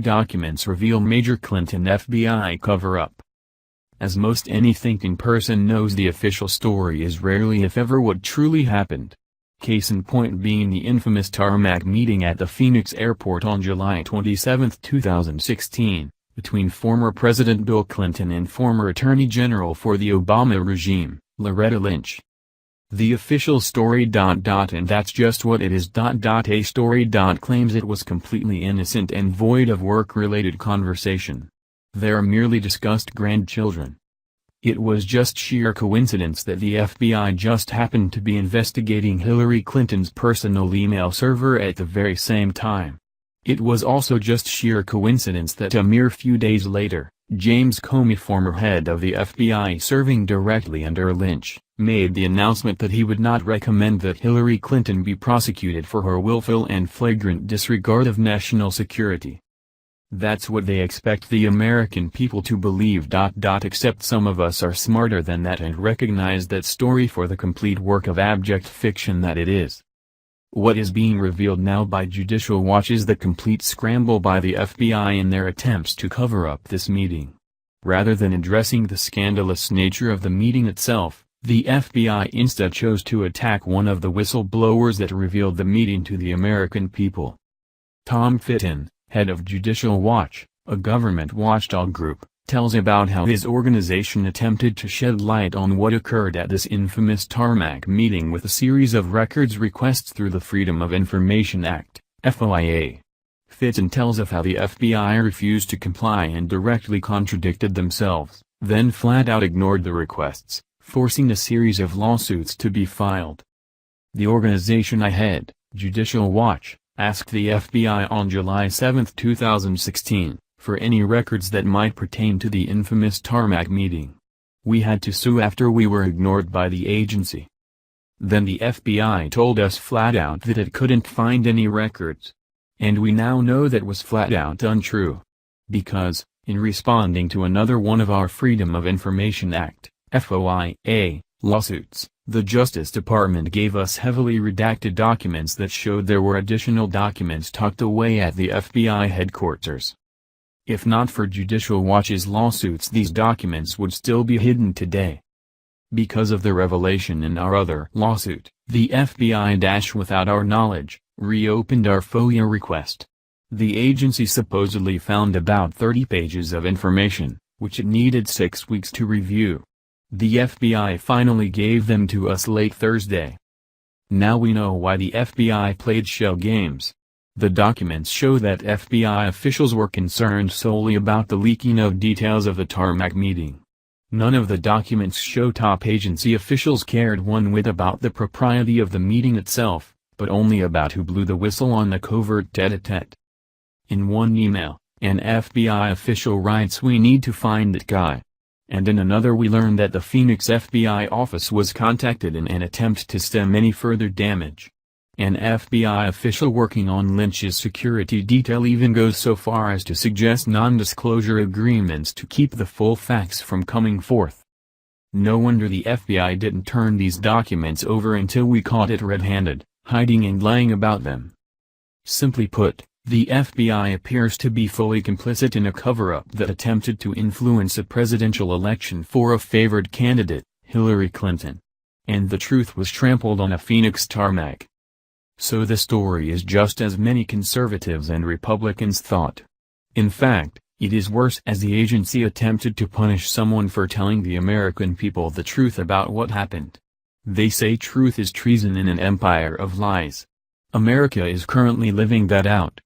documents reveal major Clinton FBI cover-up. As most any thinking person knows, the official story is rarely if ever what truly happened. Case in point being the infamous tarmac meeting at the Phoenix airport on July 27, 2016, between former President Bill Clinton and former Attorney General for the Obama regime, Loretta Lynch. The official story ... and that's just what it is ... A story ... claims it was completely innocent and void of work-related conversation. There merely discussed grandchildren. It was just sheer coincidence that the FBI just happened to be investigating Hillary Clinton's personal email server at the very same time. It was also just sheer coincidence that a mere few days later, James Comey, former head of the FBI serving directly under Lynch, made the announcement that he would not recommend that Hillary Clinton be prosecuted for her willful and flagrant disregard of national security. That's what they expect the American people to believe ... Except some of us are smarter than that and recognize that story for the complete work of abject fiction that it is. What is being revealed now by Judicial Watch is the complete scramble by the FBI in their attempts to cover up this meeting. Rather than addressing the scandalous nature of the meeting itself, the FBI instead chose to attack one of the whistleblowers that revealed the meeting to the American people. Tom Fitton, head of Judicial Watch, a government watchdog group, tells about how his organization attempted to shed light on what occurred at this infamous tarmac meeting with a series of records requests through the Freedom of Information Act, FOIA. Fitton tells of how the FBI refused to comply and directly contradicted themselves, then flat-out ignored the requests, forcing a series of lawsuits to be filed. The organization I head, Judicial Watch, asked the FBI on July 7, 2016, for any records that might pertain to the infamous tarmac meeting. We had to sue after we were ignored by the agency. Then the FBI told us flat out that it couldn't find any records. And we now know that was flat out untrue. Because, in responding to another one of our Freedom of Information Act, FOIA, lawsuits, the Justice Department gave us heavily redacted documents that showed there were additional documents tucked away at the FBI headquarters. If not for Judicial Watch's lawsuits, these documents would still be hidden today. Because of the revelation in our other lawsuit, the FBI, without our knowledge, reopened our FOIA request. The agency supposedly found about 30 pages of information, which it needed 6 weeks to review. The FBI finally gave them to us late Thursday. Now we know why the FBI played shell games. The documents show that FBI officials were concerned solely about the leaking of details of the tarmac meeting. None of the documents show top agency officials cared one whit about the propriety of the meeting itself, but only about who blew the whistle on the covert tete-a-tete. In one email, an FBI official writes, "We need to find that guy." And in another we learn that the Phoenix FBI office was contacted in an attempt to stem any further damage. An FBI official working on Lynch's security detail even goes so far as to suggest non-disclosure agreements to keep the full facts from coming forth. No wonder the FBI didn't turn these documents over until we caught it red-handed, hiding and lying about them. Simply put, the FBI appears to be fully complicit in a cover-up that attempted to influence a presidential election for a favored candidate, Hillary Clinton. And the truth was trampled on a Phoenix tarmac. So the story is just as many conservatives and Republicans thought. In fact, it is worse, as the agency attempted to punish someone for telling the American people the truth about what happened. They say truth is treason in an empire of lies. America is currently living that out.